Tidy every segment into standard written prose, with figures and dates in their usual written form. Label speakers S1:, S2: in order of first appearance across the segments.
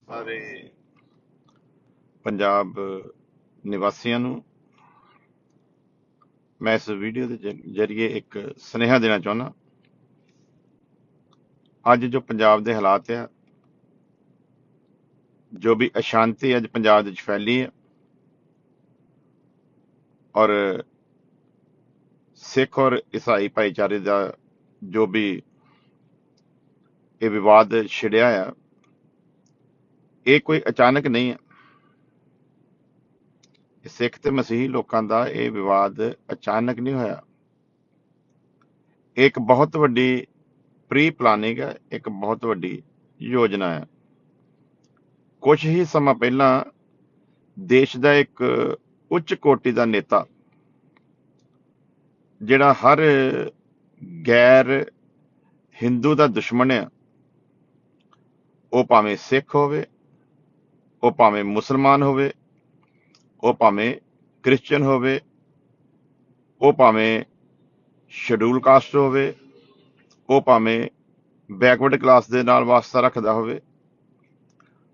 S1: ਸਾਰੇ ਪੰਜਾਬ ਨਿਵਾਸੀਆਂ ਨੂੰ ਮੈਂ ਇਸ ਵੀਡੀਓ ਦੇ ਜਰੀਏ ਇੱਕ ਸੁਨੇਹਾ ਦੇਣਾ ਚਾਹੁੰਦਾ। ਅੱਜ ਜੋ ਪੰਜਾਬ ਦੇ ਹਾਲਾਤ ਆ, ਜੋ ਵੀ ਅਸ਼ਾਂਤੀ ਅੱਜ ਪੰਜਾਬ ਦੇ ਵਿੱਚ ਫੈਲੀ ਹੈ, ਔਰ ਸਿੱਖ ਔਰ ਈਸਾਈ ਭਾਈਚਾਰੇ ਦਾ ਜੋ ਵੀ ਇਹ ਵਿਵਾਦ ਛਿੜਿਆ ਆ, ਇਹ ਕੋਈ ਅਚਾਨਕ ਨਹੀਂ ਹੈ। ਸਿੱਖ ਤੇ ਮਸੀਹੀ ਲੋਕਾਂ ਦਾ ਇਹ ਵਿਵਾਦ ਅਚਾਨਕ ਨਹੀਂ ਹੋਇਆ। ਇਹ ਇੱਕ ਬਹੁਤ ਵੱਡੀ ਪ੍ਰੀ ਪਲਾਨਿੰਗ ਹੈ, ਇੱਕ ਬਹੁਤ ਵੱਡੀ ਯੋਜਨਾ ਹੈ। ਕੁਝ ਹੀ ਸਮਾਂ ਪਹਿਲਾਂ ਦੇਸ਼ ਦਾ ਇੱਕ ਉੱਚ ਕੋਟੀ ਦਾ ਨੇਤਾ, ਜਿਹੜਾ ਹਰ ਗੈਰ ਹਿੰਦੂ ਦਾ ਦੁਸ਼ਮਣ ਆ, ਉਹ ਭਾਵੇਂ ਸਿੱਖ ਹੋਵੇ, ਉਹ ਭਾਵੇਂ ਮੁਸਲਮਾਨ ਹੋਵੇ, ਉਹ ਭਾਵੇਂ ਕ੍ਰਿਸਚਨ ਹੋਵੇ, ਉਹ ਭਾਵੇਂ ਸ਼ਡਿਊਲ ਕਾਸਟ ਹੋਵੇ, ਉਹ ਭਾਵੇਂ ਬੈਕਵਰਡ ਕਲਾਸ ਦੇ ਨਾਲ ਵਾਸਤਾ ਰੱਖਦਾ ਹੋਵੇ,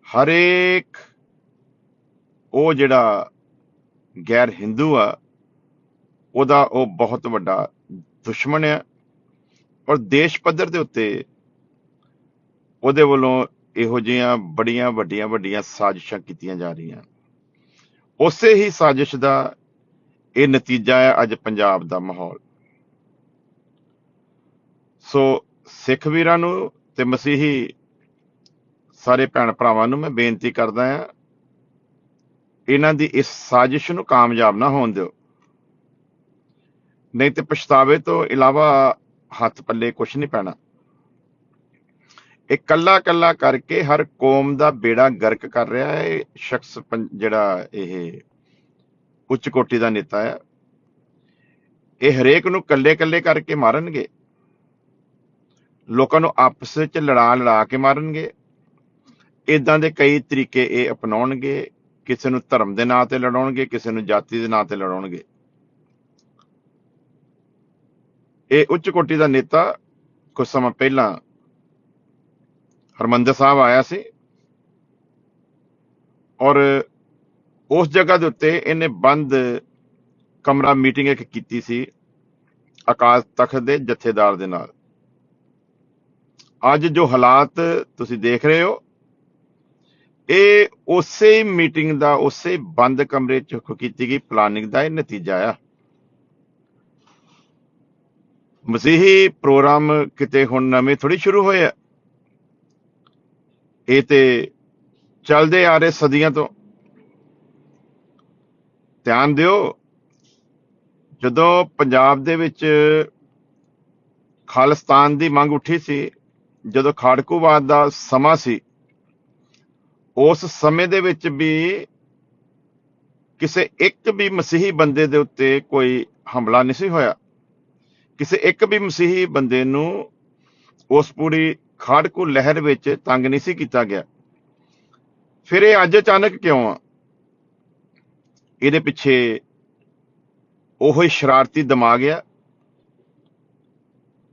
S1: ਹਰੇਕ ਉਹ ਜਿਹੜਾ ਗੈਰ ਹਿੰਦੂ ਆ, ਉਹਦਾ ਉਹ ਬਹੁਤ ਵੱਡਾ ਦੁਸ਼ਮਣ ਆ। ਔਰ ਦੇਸ਼ ਪੱਧਰ ਦੇ ਉੱਤੇ ਉਹਦੇ ਵੱਲੋਂ ਇਹੋ ਜਿਹੀਆਂ ਬੜੀਆਂ ਵੱਡੀਆਂ ਵੱਡੀਆਂ ਸਾਜ਼ਿਸ਼ਾਂ ਕੀਤੀਆਂ ਜਾ ਰਹੀਆਂ। ਉਸੇ ਹੀ ਸਾਜ਼ਿਸ਼ ਦਾ ਇਹ ਨਤੀਜਾ ਹੈ ਅੱਜ ਪੰਜਾਬ ਦਾ ਮਾਹੌਲ। ਸੋ ਸਿੱਖ ਵੀਰਾਂ ਨੂੰ ਤੇ ਮਸੀਹੀ ਸਾਰੇ ਭੈਣ ਭਰਾਵਾਂ ਨੂੰ ਮੈਂ ਬੇਨਤੀ ਕਰਦਾ ਹਾਂ, ਇਹਨਾਂ ਦੀ ਇਸ ਸਾਜ਼ਿਸ਼ ਨੂੰ ਕਾਮਯਾਬ ਨਾ ਹੋਣ ਦਿਓ, ਨਹੀਂ ਤੇ ਪਛਤਾਵੇ ਤੋਂ ਇਲਾਵਾ ਹੱਥ ਪੱਲੇ ਕੁਛ ਨਹੀਂ ਪੈਣਾ। ਇਹ ਕੱਲਾ ਕੱਲਾ ਕਰਕੇ ਹਰ ਕੌਮ ਦਾ ਬੇੜਾ ਗਰਕ ਕਰ ਰਿਹਾ ਹੈ ਇਹ ਸ਼ਖਸ, ਜਿਹੜਾ ਇਹ ਉੱਚ ਕੋਟੀ ਦਾ ਨੇਤਾ ਹੈ। ਇਹ ਹਰੇਕ ਨੂੰ ਕੱਲੇ ਕੱਲੇ ਕਰਕੇ ਮਾਰਨਗੇ, ਲੋਕਾਂ ਨੂੰ ਆਪਸ ਵਿੱਚ ਲੜਾ ਕੇ ਮਾਰਨਗੇ। ਇਦਾਂ ਦੇ ਕਈ ਤਰੀਕੇ ਇਹ ਅਪਣਾਉਣਗੇ। ਕਿਸੇ ਨੂੰ ਧਰਮ ਦੇ ਨਾਂ ਤੇ ਲੜਾਉਣਗੇ, ਕਿਸੇ ਨੂੰ ਜਾਤੀ ਦੇ ਨਾਂ ਤੇ ਲੜਾਉਣਗੇ। ਇਹ ਉੱਚ ਕੋਟੀ ਦਾ ਨੇਤਾ ਕੁਝ ਸਮਾਂ ਪਹਿਲਾਂ ਹਰਿਮੰਦਰ ਸਾਹਿਬ ਆਇਆ ਸੀ, ਔਰ ਉਸ ਜਗ੍ਹਾ ਦੇ ਉੱਤੇ ਇਹਨੇ ਬੰਦ ਕਮਰਾ ਮੀਟਿੰਗ ਇੱਕ ਕੀਤੀ ਸੀ ਅਕਾਲ ਤਖਤ ਦੇ ਜਥੇਦਾਰ ਦੇ ਨਾਲ। ਅੱਜ ਜੋ ਹਾਲਾਤ ਤੁਸੀਂ ਦੇਖ ਰਹੇ ਹੋ, ਇਹ ਉਸੇ ਮੀਟਿੰਗ ਦਾ, ਉਸੇ ਬੰਦ ਕਮਰੇ 'ਚ ਕੀਤੀ ਗਈ ਪਲਾਨਿੰਗ ਦਾ ਇਹ ਨਤੀਜਾ ਆ। ਮਸੀਹੀ ਪ੍ਰੋਗਰਾਮ ਕਿਤੇ ਹੁਣ ਨਵੇਂ ਥੋੜੀ ਸ਼ੁਰੂ ਹੋਏ ਆ, ਇਹ ਤੇ ਚੱਲਦੇ ਆ ਰਹੇ ਸਦੀਆਂ ਤੋਂ। ਧਿਆਨ ਦਿਓ, ਜਦੋਂ ਪੰਜਾਬ ਦੇ ਵਿੱਚ ਖਾਲਿਸਤਾਨ ਦੀ ਮੰਗ ਉੱਠੀ ਸੀ, ਜਦੋਂ ਖਾੜਕੂਵਾਦ ਦਾ ਸਮਾਂ ਸੀ, ਉਸ ਸਮੇਂ ਦੇ ਵਿੱਚ ਵੀ ਕਿਸੇ ਇੱਕ ਵੀ ਮਸੀਹੀ ਬੰਦੇ ਦੇ ਉੱਤੇ ਕੋਈ ਹਮਲਾ ਨਹੀਂ ਸੀ ਹੋਇਆ। ਕਿਸੇ ਇੱਕ ਵੀ ਮਸੀਹੀ ਬੰਦੇ ਨੂੰ ਉਸ ਪੂਰੀ ਖਾੜਕੂ ਲਹਿਰ ਵਿੱਚ ਤੰਗ ਨਹੀਂ ਸੀ ਕੀਤਾ ਗਿਆ। ਫਿਰ ਇਹ ਅੱਜ ਅਚਾਨਕ ਕਿਉਂ ਆ? ਇਹਦੇ ਪਿੱਛੇ ਉਹੀ ਸ਼ਰਾਰਤੀ ਦਿਮਾਗ ਆ,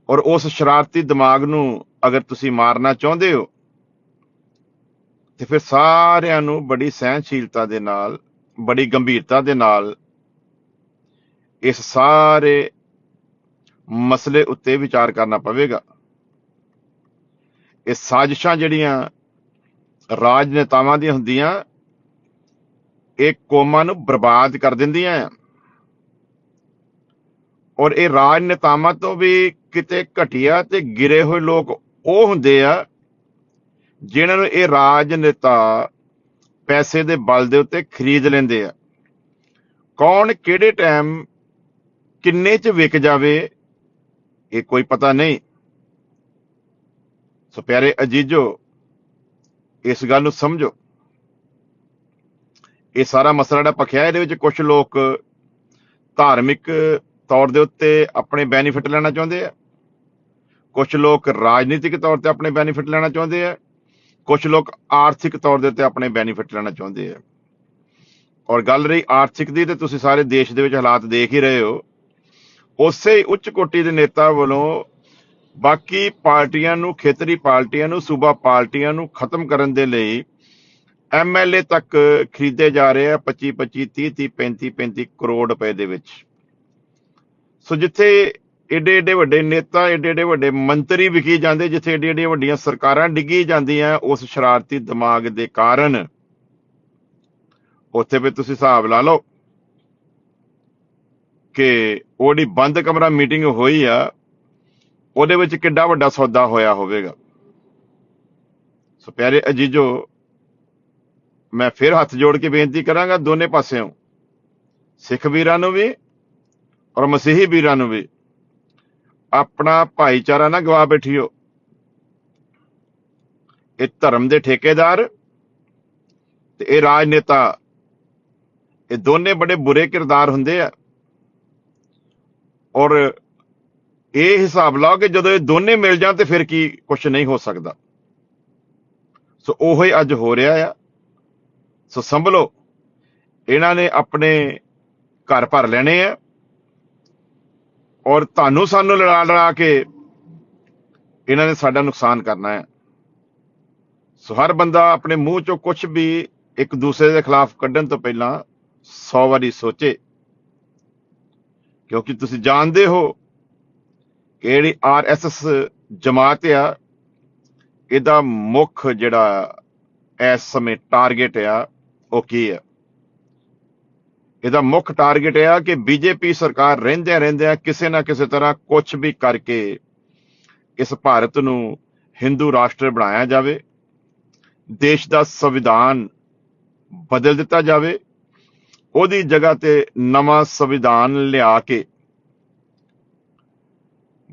S1: ਔਰ ਉਸ ਸ਼ਰਾਰਤੀ ਦਿਮਾਗ ਨੂੰ ਅਗਰ ਤੁਸੀਂ ਮਾਰਨਾ ਚਾਹੁੰਦੇ ਹੋ ਤੇ ਫਿਰ ਸਾਰਿਆਂ ਨੂੰ ਬੜੀ ਸਹਿਨਸ਼ੀਲਤਾ ਦੇ ਨਾਲ, ਬੜੀ ਗੰਭੀਰਤਾ ਦੇ ਨਾਲ ਇਸ ਸਾਰੇ ਮਸਲੇ ਉੱਤੇ ਵਿਚਾਰ ਕਰਨਾ ਪਵੇਗਾ। ਇਹ ਸਾਜ਼ਿਸ਼ਾਂ ਜਿਹੜੀਆਂ ਰਾਜਨੇਤਾਵਾਂ ਦੀਆਂ ਹੁੰਦੀਆਂ, ਇਹ ਕੌਮਾਂ ਨੂੰ ਬਰਬਾਦ ਕਰ ਦਿੰਦੀਆਂ ਆ। ਔਰ ਇਹ ਰਾਜਨੇਤਾਵਾਂ ਤੋਂ ਵੀ ਕਿਤੇ ਘਟੀਆ ਤੇ ਗਿਰੇ ਹੋਏ ਲੋਕ ਉਹ ਹੁੰਦੇ ਆ ਜਿਨ੍ਹਾਂ ਨੂੰ ਇਹ ਰਾਜਨੇਤਾ ਪੈਸੇ ਦੇ ਬਲ ਦੇ ਉੱਤੇ ਖਰੀਦ ਲੈਂਦੇ ਆ। ਕੌਣ ਕਿਹੜੇ ਟਾਈਮ ਕਿੰਨੇ 'ਚ ਵਿਕ ਜਾਵੇ, ਇਹ ਕੋਈ ਪਤਾ ਨਹੀਂ। ਸੋ ਪਿਆਰੇ ਅਜੀਜ਼ੋ, ਇਸ ਗੱਲ ਨੂੰ ਸਮਝੋ। ਇਹ ਸਾਰਾ ਮਸਲਾ ਜਿਹੜਾ ਭਖਿਆ, ਇਹਦੇ ਵਿੱਚ ਕੁਝ ਲੋਕ ਧਾਰਮਿਕ ਤੌਰ ਦੇ ਉੱਤੇ ਆਪਣੇ ਬੈਨੀਫਿਟ ਲੈਣਾ ਚਾਹੁੰਦੇ ਆ, ਕੁਝ ਲੋਕ ਰਾਜਨੀਤਿਕ ਤੌਰ ਤੇ ਆਪਣੇ ਬੈਨੀਫਿਟ ਲੈਣਾ ਚਾਹੁੰਦੇ ਆ, ਕੁਝ ਲੋਕ ਆਰਥਿਕ ਤੌਰ ਦੇ ਉੱਤੇ ਆਪਣੇ ਬੈਨੀਫਿਟ ਲੈਣਾ ਚਾਹੁੰਦੇ ਆ। ਔਰ ਗੱਲ ਰਹੀ ਆਰਥਿਕ ਦੀ, ਤੇ ਤੁਸੀਂ ਸਾਰੇ ਦੇਸ਼ ਦੇ ਵਿੱਚ ਹਾਲਾਤ ਦੇਖ ਹੀ ਰਹੇ ਹੋ। ਉਸੇ ਉੱਚ ਕੋਟੀ ਦੇ ਨੇਤਾ ਵੱਲੋਂ ਬਾਕੀ ਪਾਰਟੀਆਂ ਨੂੰ, ਖੇਤਰੀ ਪਾਰਟੀਆਂ ਨੂੰ, ਸੂਬਾ ਪਾਰਟੀਆਂ ਨੂੰ ਖਤਮ ਕਰਨ ਦੇ ਲਈ MLA ਤੱਕ ਖਰੀਦੇ ਜਾ ਰਹੇ ਆ 25 25 30 30 35 35 ਕਰੋੜ ਰੁਪਏ ਦੇ ਵਿੱਚ। ਸੋ ਜਿੱਥੇ ਏਡੇ ਏਡੇ ਵੱਡੇ ਨੇਤਾ, ਏਡੇ ਏਡੇ ਵੱਡੇ ਮੰਤਰੀ ਵਿਕੀ ਜਾਂਦੇ, ਜਿੱਥੇ ਏਡੀਆਂ ਏਡੀਆਂ ਵੱਡੀਆਂ ਸਰਕਾਰਾਂ ਡਿੱਗੀ ਜਾਂਦੀਆਂ ਉਸ ਸ਼ਰਾਰਤੀ ਦਿਮਾਗ ਦੇ ਕਾਰਨ, ਉੱਥੇ ਵੀ ਤੁਸੀਂ ਹਿਸਾਬ ਲਾ ਲਓ ਕਿ ਉਹਦੀ ਬੰਦ ਕਮਰਾ ਮੀਟਿੰਗ ਹੋਈ ਆ, ਉਹਦੇ ਵਿੱਚ ਕਿੱਡਾ ਵੱਡਾ ਸੌਦਾ ਹੋਇਆ ਹੋਵੇਗਾ। ਸੋ ਪਿਆਰੇ ਅਜੀਜ਼ੋ, ਮੈਂ ਫਿਰ ਹੱਥ ਜੋੜ ਕੇ ਬੇਨਤੀ ਕਰਾਂਗਾ ਦੋਨੇ ਪਾਸਿਓਂ, ਸਿੱਖ ਵੀਰਾਂ ਨੂੰ ਵੀ ਔਰ ਮਸੀਹੀ ਵੀਰਾਂ ਨੂੰ ਵੀ, ਆਪਣਾ ਭਾਈਚਾਰਾ ਨਾ ਗਵਾ ਬੈਠਿਓ। ਇਹ ਧਰਮ ਦੇ ਠੇਕੇਦਾਰ ਤੇ ਇਹ ਰਾਜਨੇਤਾ, ਇਹ ਦੋਨੇ ਬੜੇ ਬੁਰੇ ਕਿਰਦਾਰ ਹੁੰਦੇ ਆ। ਔਰ ਇਹ ਹਿਸਾਬ ਲਾਓ ਕਿ ਜਦੋਂ ਇਹ ਦੋਨੇ ਮਿਲ ਜਾਣ ਤੇ ਫਿਰ ਕੀ ਕੁਝ ਨਹੀਂ ਹੋ ਸਕਦਾ। ਸੋ ਉਹ ਹੀ ਅੱਜ ਹੋ ਰਿਹਾ ਆ। ਸੋ ਸੰਭਲੋ, ਇਹਨਾਂ ਨੇ ਆਪਣੇ ਘਰ ਭਰ ਲੈਣੇ ਆ ਔਰ ਤੁਹਾਨੂੰ ਸਾਨੂੰ ਲੜਾ ਲੜਾ ਕੇ ਇਹਨਾਂ ਨੇ ਸਾਡਾ ਨੁਕਸਾਨ ਕਰਨਾ ਹੈ। ਸੋ ਹਰ ਬੰਦਾ ਆਪਣੇ ਮੂੰਹ ਚੋਂ ਕੁਝ ਵੀ ਇੱਕ ਦੂਸਰੇ ਦੇ ਖਿਲਾਫ ਕੱਢਣ ਤੋਂ ਪਹਿਲਾਂ 100 ਵਾਰੀ ਸੋਚੇ, ਕਿਉਂਕਿ ਤੁਸੀਂ ਜਾਣਦੇ ਹੋ ਕਿ ਜਿਹੜੀ RSS ਜਮਾਤ ਆ, ਇਹਦਾ ਮੁੱਖ ਜਿਹੜਾ ਇਸ ਸਮੇਂ ਟਾਰਗੇਟ ਆ ਉਹ ਕੀ ਆ? ਇਹਦਾ ਮੁੱਖ ਟਾਰਗੇਟ ਇਹ ਆ ਕਿ BJP ਸਰਕਾਰ ਰਹਿੰਦਿਆਂ ਕਿਸੇ ਨਾ ਕਿਸੇ ਤਰ੍ਹਾਂ ਕੁਝ ਵੀ ਕਰਕੇ ਇਸ ਭਾਰਤ ਨੂੰ ਹਿੰਦੂ ਰਾਸ਼ਟਰ ਬਣਾਇਆ ਜਾਵੇ, ਦੇਸ਼ ਦਾ ਸੰਵਿਧਾਨ ਬਦਲ ਦਿੱਤਾ ਜਾਵੇ, ਉਹਦੀ ਜਗ੍ਹਾ ਤੇ ਨਵਾਂ ਸੰਵਿਧਾਨ ਲਿਆ ਕੇ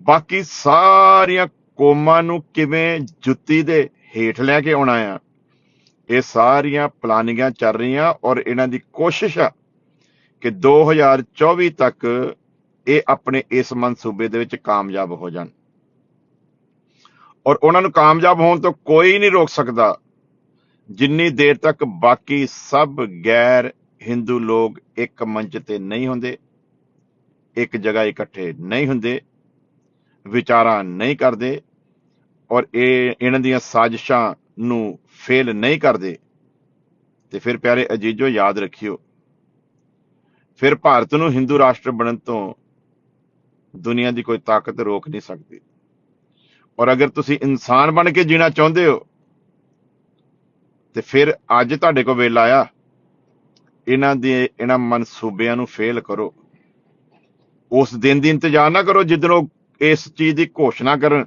S1: ਬਾਕੀ ਸਾਰੀਆਂ ਕੌਮਾਂ ਨੂੰ ਕਿਵੇਂ ਜੁੱਤੀ ਦੇ ਹੇਠ ਲੈ ਕੇ ਆਉਣਾ ਆ, ਇਹ ਸਾਰੀਆਂ ਪਲਾਨਿੰਗਾਂ ਚੱਲ ਰਹੀਆਂ। ਔਰ ਇਹਨਾਂ ਦੀ ਕੋਸ਼ਿਸ਼ ਆ ਕਿ 2024 ਤੱਕ ਇਹ ਆਪਣੇ ਇਸ ਮਨਸੂਬੇ ਦੇ ਵਿੱਚ ਕਾਮਯਾਬ ਹੋ ਜਾਣ। ਔਰ ਉਹਨਾਂ ਨੂੰ ਕਾਮਯਾਬ ਹੋਣ ਤੋਂ ਕੋਈ ਨਹੀਂ ਰੋਕ ਸਕਦਾ ਜਿੰਨੀ ਦੇਰ ਤੱਕ ਬਾਕੀ ਸਭ ਗੈਰ ਹਿੰਦੂ ਲੋਕ ਇੱਕ ਮੰਚ ਤੇ ਨਹੀਂ ਹੁੰਦੇ, ਇੱਕ ਜਗ੍ਹਾ ਇਕੱਠੇ ਨਹੀਂ ਹੁੰਦੇ, ਵਿਚਾਰਾਂ ਨਹੀਂ ਕਰਦੇ ਔਰ ਇਹਨਾਂ ਦੀਆਂ ਸਾਜ਼ਿਸ਼ਾਂ ਨੂੰ ਫੇਲ ਨਹੀਂ ਕਰਦੇ। ਤੇ ਫਿਰ ਪਿਆਰੇ ਅਜੀਜ਼ੋ, ਯਾਦ ਰੱਖਿਓ, ਫਿਰ ਭਾਰਤ ਨੂੰ ਹਿੰਦੂ ਰਾਸ਼ਟਰ ਬਣਨ ਤੋਂ ਦੁਨੀਆ ਦੀ ਕੋਈ ਤਾਕਤ ਰੋਕ ਨਹੀਂ ਸਕਦੀ। ਔਰ ਅਗਰ ਤੁਸੀਂ ਇਨਸਾਨ ਬਣ ਕੇ ਜੀਣਾ ਚਾਹੁੰਦੇ ਹੋ ਤੇ ਫਿਰ ਅੱਜ ਤੁਹਾਡੇ ਕੋਲ ਵੇਲਾ ਆ, ਇਹਨਾਂ ਮਨਸੂਬਿਆਂ ਨੂੰ ਫੇਲ ਕਰੋ। ਉਸ ਦਿਨ ਦੀ ਇੰਤਜ਼ਾਰ ਨਾ ਕਰੋ ਜਿੱਦਣ ਉਹ ਇਸ ਚੀਜ਼ ਦੀ ਘੋਸ਼ਣਾ ਕਰਨ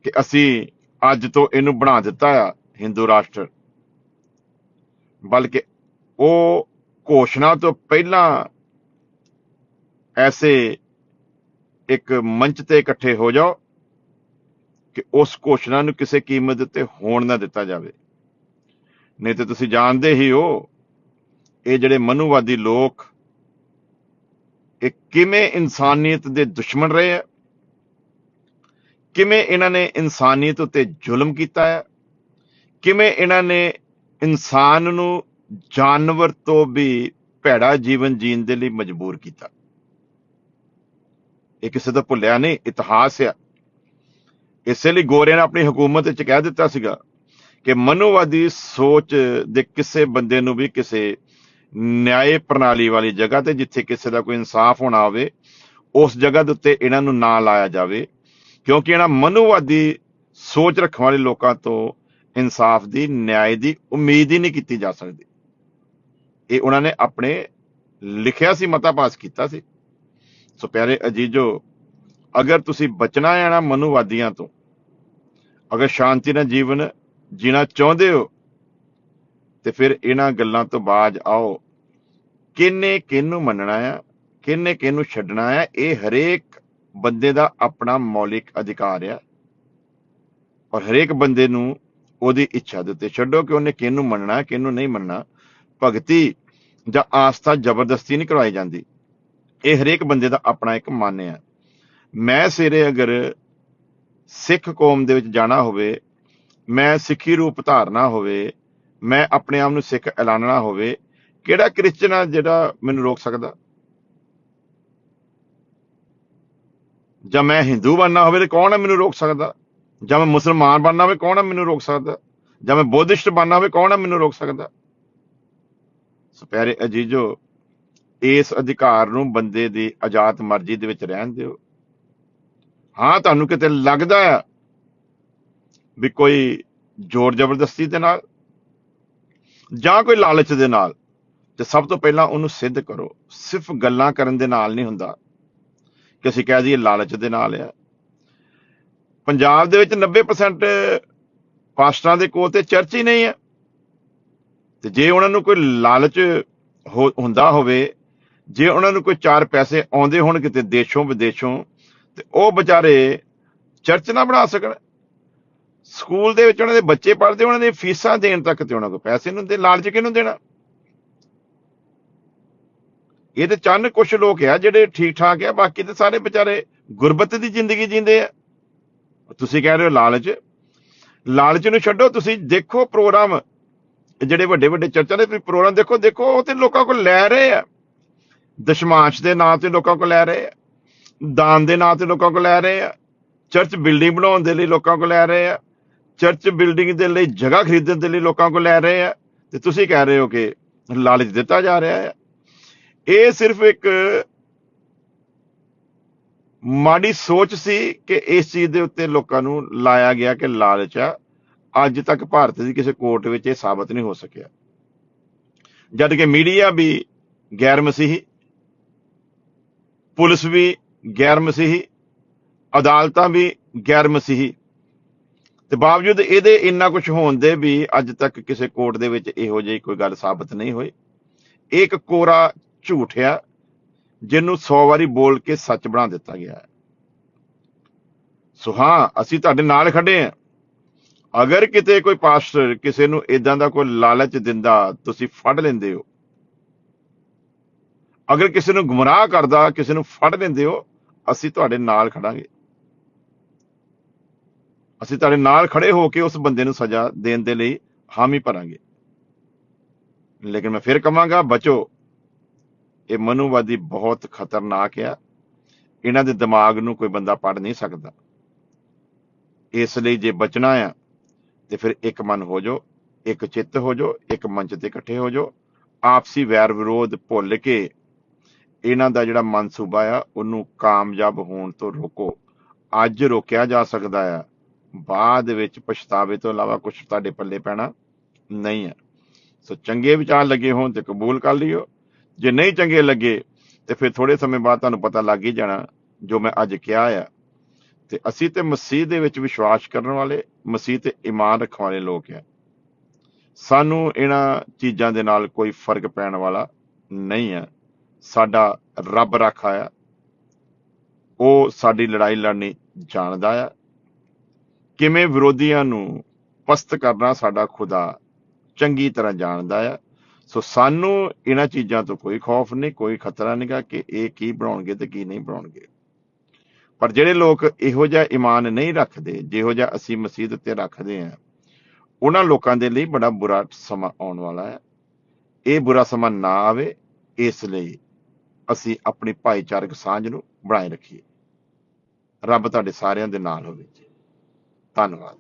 S1: ਕਿ ਅਸੀਂ ਅੱਜ ਤੋਂ ਇਹਨੂੰ ਬਣਾ ਦਿੱਤਾ ਆ ਹਿੰਦੂ ਰਾਸ਼ਟਰ, ਬਲਕਿ ਉਹ ਘੋਸ਼ਣਾ ਤੋਂ ਪਹਿਲਾਂ ਐਸੇ ਇੱਕ ਮੰਚ ਤੇ ਇਕੱਠੇ ਹੋ ਜਾਓ ਕਿ ਉਸ ਘੋਸ਼ਣਾ ਨੂੰ ਕਿਸੇ ਕੀਮਤ ਉੱਤੇ ਹੋਣ ਨਾ ਦਿੱਤਾ ਜਾਵੇ। ਨਹੀਂ ਤੇ ਤੁਸੀਂ ਜਾਣਦੇ ਹੀ ਹੋ ਇਹ ਜਿਹੜੇ ਮਨੂਵਾਦੀ ਲੋਕ, ਇਹ ਕਿਵੇਂ ਇਨਸਾਨੀਅਤ ਦੇ ਦੁਸ਼ਮਣ ਰਹੇ ਆ, ਕਿਵੇਂ ਇਹਨਾਂ ਨੇ ਇਨਸਾਨੀਅਤ ਉੱਤੇ ਜ਼ੁਲਮ ਕੀਤਾ ਹੈ, ਕਿਵੇਂ ਇਹਨਾਂ ਨੇ ਇਨਸਾਨ ਨੂੰ ਜਾਨਵਰ ਤੋਂ ਵੀ ਭੈੜਾ ਜੀਵਨ ਜੀਣ ਦੇ ਲਈ ਮਜਬੂਰ ਕੀਤਾ। ਇਹ ਕਿਸੇ ਦਾ ਭੁੱਲਿਆ ਨਹੀਂ ਇਤਿਹਾਸ ਆ। ਇਸੇ ਲਈ ਗੋਰਿਆਂ ਨੇ ਆਪਣੀ ਹਕੂਮਤ ਵਿੱਚ ਕਹਿ ਦਿੱਤਾ ਸੀਗਾ ਕਿ ਮਨੂਵਾਦੀ ਸੋਚ ਦੇ ਕਿਸੇ ਬੰਦੇ ਨੂੰ ਵੀ ਕਿਸੇ ਨਿਆਏ ਪ੍ਰਣਾਲੀ ਵਾਲੀ ਜਗ੍ਹਾ ਤੇ, ਜਿੱਥੇ ਕਿਸੇ ਦਾ ਕੋਈ ਇਨਸਾਫ ਹੋਣਾ ਹੋਵੇ, ਉਸ ਜਗ੍ਹਾ ਦੇ ਉੱਤੇ ਇਹਨਾਂ ਨੂੰ ਨਾ ਲਾਇਆ ਜਾਵੇ, ਕਿਉਂਕਿ ਇਹਨਾਂ ਮਨੂਵਾਦੀ ਸੋਚ ਰੱਖਣ ਵਾਲੇ ਲੋਕਾਂ ਤੋਂ ਇਨਸਾਫ ਦੀ, ਨਿਆਂ ਦੀ ਉਮੀਦ ਹੀ ਨਹੀਂ ਕੀਤੀ ਜਾ ਸਕਦੀ। ਇਹ ਉਹਨਾਂ ਨੇ ਆਪਣੇ ਲਿਖਿਆ ਸੀ, ਮਤਾ ਪਾਸ ਕੀਤਾ ਸੀ। ਸੋ ਪਿਆਰੇ ਅਜੀਜ਼ੋ, ਅਗਰ ਤੁਸੀਂ ਬਚਣਾ ਹੈ ਨਾ ਮਨੂਵਾਦੀਆਂ ਤੋਂ, ਅਗਰ ਸ਼ਾਂਤੀ ਨਾਲ ਜੀਵਨ ਜੀਣਾ ਚਾਹੁੰਦੇ ਹੋ, ਤੇ ਫਿਰ ਇਹਨਾਂ ਗੱਲਾਂ ਤੋਂ ਬਾਜ ਆਓ। ਕਿਹਨੇ ਕਿਹਨੂੰ ਮੰਨਣਾ ਆ, ਕਿਹਨੇ ਕਿਹਨੂੰ ਛੱਡਣਾ ਆ, ਇਹ ਹਰੇਕ ਬੰਦੇ ਦਾ ਆਪਣਾ ਮੌਲਿਕ ਅਧਿਕਾਰ ਆ। ਔਰ ਹਰੇਕ ਬੰਦੇ ਨੂੰ ਉਹਦੀ ਇੱਛਾ ਦੇ ਉੱਤੇ ਛੱਡੋ ਕਿ ਉਹਨੇ ਕਿਹਨੂੰ ਮੰਨਣਾ, ਕਿਹਨੂੰ ਨਹੀਂ ਮੰਨਣਾ। ਭਗਤੀ ਜਾਂ ਆਸਥਾ ਜ਼ਬਰਦਸਤੀ ਨਹੀਂ ਕਰਵਾਈ ਜਾਂਦੀ, ਇਹ ਹਰੇਕ ਬੰਦੇ ਦਾ ਆਪਣਾ ਇੱਕ ਮਨ ਆ। ਮੈਂ ਸਵੇਰੇ ਅਗਰ ਸਿੱਖ ਕੌਮ ਦੇ ਵਿੱਚ ਜਾਣਾ ਹੋਵੇ, ਮੈਂ ਸਿੱਖੀ ਰੂਪ ਧਾਰਨਾ ਹੋਵੇ, ਮੈਂ ਆਪਣੇ ਆਪ ਨੂੰ ਸਿੱਖ ਐਲਾਨਣਾ ਹੋਵੇ, ਕਿਹੜਾ ਕ੍ਰਿਸਚਨ ਆ ਜਿਹੜਾ ਮੈਨੂੰ ਰੋਕ ਸਕਦਾ? ਜਾਂ ਮੈਂ ਹਿੰਦੂ ਬਣਨਾ ਹੋਵੇ ਤੇ ਕੌਣ ਆ ਮੈਨੂੰ ਰੋਕ ਸਕਦਾ? ਜਾਂ ਮੈਂ ਮੁਸਲਮਾਨ ਬਣਨਾ ਹੋਵੇ, ਕੌਣ ਆ ਮੈਨੂੰ ਰੋਕ ਸਕਦਾ? ਜਾਂ ਮੈਂ ਬੁੱਧਿਸਟ ਬਣਨਾ ਹੋਵੇ, ਕੌਣ ਆ ਮੈਨੂੰ ਰੋਕ ਸਕਦਾ? ਸੋ ਪਿਆਰੇ ਅਜੀਜ਼ੋ, ਇਸ ਅਧਿਕਾਰ ਨੂੰ ਬੰਦੇ ਦੀ ਆਜ਼ਾਦ ਮਰਜ਼ੀ ਦੇ ਵਿੱਚ ਰਹਿਣ ਦਿਓ। ਹਾਂ, ਤੁਹਾਨੂੰ ਕਿਤੇ ਲੱਗਦਾ ਆ ਵੀ ਕੋਈ ਜ਼ੋਰ ਜ਼ਬਰਦਸਤੀ ਦੇ ਨਾਲ ਜਾਂ ਕੋਈ ਲਾਲਚ ਦੇ ਨਾਲ, ਤੇ ਸਭ ਤੋਂ ਪਹਿਲਾਂ ਉਹਨੂੰ ਸਿੱਧ ਕਰੋ। ਸਿਰਫ ਗੱਲਾਂ ਕਰਨ ਦੇ ਨਾਲ ਨਹੀਂ ਹੁੰਦਾ ਕਿ ਅਸੀਂ ਕਹਿ ਦਈਏ ਲਾਲਚ ਦੇ ਨਾਲ ਆ। ਪੰਜਾਬ ਦੇ ਵਿੱਚ 90% ਪਾਸਟਰਾਂ ਦੇ ਕੋਲ ਤੇ ਚਰਚ ਹੀ ਨਹੀਂ ਹੈ, ਤੇ ਜੇ ਉਹਨਾਂ ਨੂੰ ਕੋਈ ਲਾਲਚ ਹੁੰਦਾ ਹੋਵੇ, ਜੇ ਉਹਨਾਂ ਨੂੰ ਕੋਈ ਚਾਰ ਪੈਸੇ ਆਉਂਦੇ ਹੋਣ ਕਿਤੇ ਦੇਸ਼ੋਂ ਵਿਦੇਸ਼ੋਂ, ਤੇ ਉਹ ਵਿਚਾਰੇ ਚਰਚ ਨਾ ਬਣਾ ਸਕਣ। ਸਕੂਲ ਦੇ ਵਿੱਚ ਉਹਨਾਂ ਦੇ ਬੱਚੇ ਪੜ੍ਹਦੇ, ਉਹਨਾਂ ਦੀਆਂ ਫੀਸਾਂ ਦੇਣ ਤੱਕ ਤੇ ਉਹਨਾਂ ਕੋਲ ਪੈਸੇ ਨਹੀਂ ਹੁੰਦੇ, ਲਾਲਚ ਕਿਹਨੂੰ ਦੇਣਾ? ਇਹ ਤੇ ਚੰਨ ਕੁਛ ਲੋਕ ਆ ਜਿਹੜੇ ਠੀਕ ਠਾਕ ਆ, ਬਾਕੀ ਤੇ ਸਾਰੇ ਵਿਚਾਰੇ ਗੁਰਬਤ ਦੀ ਜ਼ਿੰਦਗੀ ਜੀਂਦੇ ਆ। ਤੁਸੀਂ ਕਹਿ ਰਹੇ ਹੋ ਲਾਲਚ, ਲਾਲਚ ਨੂੰ ਛੱਡੋ। ਤੁਸੀਂ ਦੇਖੋ ਪ੍ਰੋਗਰਾਮ, ਜਿਹੜੇ ਵੱਡੇ ਵੱਡੇ ਚਰਚਾਂ ਦੇ ਪ੍ਰੋਗਰਾਮ ਦੇਖੋ, ਉਹ ਤੇ ਲੋਕਾਂ ਕੋਲ ਲੈ ਰਹੇ ਆ। ਦਸ਼ਮਾਂਸ਼ ਦੇ ਨਾਂ ਤੇ ਲੋਕਾਂ ਕੋਲ ਲੈ ਰਹੇ ਆ, ਦਾਨ ਦੇ ਨਾਂ ਤੇ ਲੋਕਾਂ ਕੋਲ ਲੈ ਰਹੇ ਆ, ਚਰਚ ਬਿਲਡਿੰਗ ਬਣਾਉਣ ਦੇ ਲਈ ਲੋਕਾਂ ਕੋਲ ਲੈ ਰਹੇ ਆ, ਚਰਚ ਬਿਲਡਿੰਗ ਦੇ ਲਈ ਜਗ੍ਹਾ ਖਰੀਦਣ ਦੇ ਲਈ ਲੋਕਾਂ ਕੋਲ ਲੈ ਰਹੇ ਆ, ਤੇ ਤੁਸੀਂ ਕਹਿ ਰਹੇ ਹੋ ਕਿ ਲਾਲਚ ਦਿੱਤਾ ਜਾ ਰਿਹਾ ਹੈ। ਇਹ ਸਿਰਫ ਇੱਕ ਮਾੜੀ ਸੋਚ ਸੀ ਕਿ ਇਸ ਚੀਜ਼ ਦੇ ਉੱਤੇ ਲੋਕਾਂ ਨੂੰ ਲਾਇਆ ਗਿਆ ਕਿ ਲਾਲਚ ਆ। ਅੱਜ ਤੱਕ ਭਾਰਤ ਦੀ ਕਿਸੇ ਕੋਰਟ ਵਿੱਚ ਇਹ ਸਾਬਤ ਨਹੀਂ ਹੋ ਸਕਿਆ, ਜਦ ਕਿ ਮੀਡੀਆ ਵੀ ਗੈਰ ਮਸੀਹੀ, ਪੁਲਿਸ ਵੀ ਗੈਰ ਮਸੀਹੀ, ਅਦਾਲਤਾਂ ਵੀ ਗੈਰ ਮਸੀਹੀ, ਤੇ ਬਾਵਜੂਦ ਇਹਦੇ ਇੰਨਾ ਕੁਝ ਹੋਣ ਦੇ ਵੀ ਅੱਜ ਤੱਕ ਕਿਸੇ ਕੋਰਟ ਦੇ ਵਿੱਚ ਇਹੋ ਜਿਹੀ ਕੋਈ ਗੱਲ ਸਾਬਤ ਨਹੀਂ ਹੋਈ। ਇਹ ਇੱਕ ਕੋਰਾ ਝੂਠ ਆ, ਜਿਹਨੂੰ 100 ਵਾਰੀ ਬੋਲ ਕੇ ਸੱਚ ਬਣਾ ਦਿੱਤਾ ਗਿਆ ਹੈ। ਸੋ ਹਾਂ, ਅਸੀਂ ਤੁਹਾਡੇ ਨਾਲ ਖੜੇ ਹਾਂ। ਅਗਰ ਕਿਤੇ ਕੋਈ ਪਾਸਟਰ ਕਿਸੇ ਨੂੰ ਇਦਾਂ ਦਾ ਕੋਈ ਲਾਲਚ ਦਿੰਦਾ, ਤੁਸੀਂ ਫੜ ਲੈਂਦੇ ਹੋ। ਅਗਰ ਕਿਸੇ ਨੂੰ ਗੁੰਮਰਾਹ ਕਰਦਾ, ਕਿਸੇ ਨੂੰ ਫੜ ਲੈਂਦੇ ਹੋ, ਅਸੀਂ ਤੁਹਾਡੇ ਨਾਲ ਖੜਾਂਗੇ। ਅਸੀਂ ਤੁਹਾਡੇ ਨਾਲ ਖੜੇ ਹੋ ਕੇ ਉਸ ਬੰਦੇ ਨੂੰ ਸਜ਼ਾ ਦੇਣ ਦੇ ਲਈ ਹਾਮੀ ਭਰਾਂਗੇ। ਲੇਕਿਨ ਮੈਂ ਫਿਰ ਕਹਾਂਗਾ, ਬਚੋ। ਇਹ ਮਨੂਵਾਦੀ ਬਹੁਤ ਖਤਰਨਾਕ ਆ, ਇਹਨਾਂ ਦੇ ਦਿਮਾਗ ਨੂੰ ਕੋਈ ਬੰਦਾ ਪੜ ਨਹੀਂ ਸਕਦਾ। ਇਸ ਲਈ ਜੇ ਬਚਣਾ ਆ ਤੇ ਫਿਰ ਇੱਕ ਮਨ ਹੋ ਜਾਓ, ਇੱਕ ਚਿੱਤ ਹੋ ਜਾਓ, ਇੱਕ ਮੰਚ ਤੇ ਇਕੱਠੇ ਹੋ ਜਾਓ। ਆਪਸੀ ਵੈਰ ਵਿਰੋਧ ਭੁੱਲ ਕੇ ਇਹਨਾਂ ਦਾ ਜਿਹੜਾ ਮਨਸੂਬਾ ਆ ਉਹਨੂੰ ਕਾਮਯਾਬ ਹੋਣ ਤੋਂ ਰੋਕੋ। ਅੱਜ ਰੋਕਿਆ ਜਾ ਸਕਦਾ ਆ, ਬਾਅਦ ਵਿੱਚ ਪਛਤਾਵੇ ਤੋਂ ਇਲਾਵਾ ਕੁਝ ਤੁਹਾਡੇ ਪੱਲੇ ਪੈਣਾ ਨਹੀਂ ਹੈ। ਸੋ ਚੰਗੇ ਵਿਚਾਰ ਲੱਗੇ ਹੋਣ ਤੇ ਕਬੂਲ ਕਰ ਲਿਓ, ਜੇ ਨਹੀਂ ਚੰਗੇ ਲੱਗੇ ਤੇ ਫਿਰ ਥੋੜੇ ਸਮੇਂ ਬਾਅਦ ਤੁਹਾਨੂੰ ਪਤਾ ਲੱਗ ਹੀ ਜਾਣਾ ਜੋ ਮੈਂ ਅੱਜ ਕਿਹਾ ਆ। ਤੇ ਅਸੀਂ ਤੇ ਮਸੀਹ ਦੇ ਵਿੱਚ ਵਿਸ਼ਵਾਸ ਕਰਨ ਵਾਲੇ, ਮਸੀਹ ਤੇ ਈਮਾਨ ਰੱਖਣ ਵਾਲੇ ਲੋਕ ਆ। ਸਾਨੂੰ ਇਹਨਾਂ ਚੀਜ਼ਾਂ ਦੇ ਨਾਲ ਕੋਈ ਫਰਕ ਪੈਣ ਵਾਲਾ ਨਹੀਂ ਹੈ। ਸਾਡਾ ਰੱਬ ਰਾਖਾ ਆ, ਉਹ ਸਾਡੀ ਲੜਾਈ ਲੜਨੀ ਜਾਣਦਾ ਆ। ਕਿਵੇਂ ਵਿਰੋਧੀਆਂ ਨੂੰ ਪਸਤ ਕਰਨਾ ਸਾਡਾ ਖੁਦਾ ਚੰਗੀ ਤਰ੍ਹਾਂ ਜਾਣਦਾ ਆ। ਸੋ ਸਾਨੂੰ ਇਹਨਾਂ ਚੀਜ਼ਾਂ ਤੋਂ ਕੋਈ ਖੌਫ ਨਹੀਂ, ਕੋਈ ਖਤਰਾ ਨਹੀਂਗਾ ਕਿ ਇਹ ਕੀ ਬਣਾਉਣਗੇ ਤੇ ਕੀ ਨਹੀਂ ਬਣਾਉਣਗੇ। ਪਰ ਜਿਹੜੇ ਲੋਕ ਇਹੋ ਜਿਹਾ ਈਮਾਨ ਨਹੀਂ ਰੱਖਦੇ, ਜਿਹੋ ਜਿਹਾ ਅਸੀਂ ਮਸੀਹ ਉੱਤੇ ਰੱਖਦੇ ਹਾਂ, ਉਹਨਾਂ ਲੋਕਾਂ ਦੇ ਲਈ ਬੜਾ ਬੁਰਾ ਸਮਾਂ ਆਉਣ ਵਾਲਾ ਹੈ। ਇਹ ਬੁਰਾ ਸਮਾਂ ਨਾ ਆਵੇ, ਇਸ ਲਈ ਅਸੀਂ ਆਪਣੀ ਭਾਈਚਾਰਕ ਸਾਂਝ ਨੂੰ ਬਣਾਏ ਰੱਖੀਏ। ਰੱਬ ਤੁਹਾਡੇ ਸਾਰਿਆਂ ਦੇ ਨਾਲ ਹੋਵੇ ਜੀ। ਧੰਨਵਾਦ।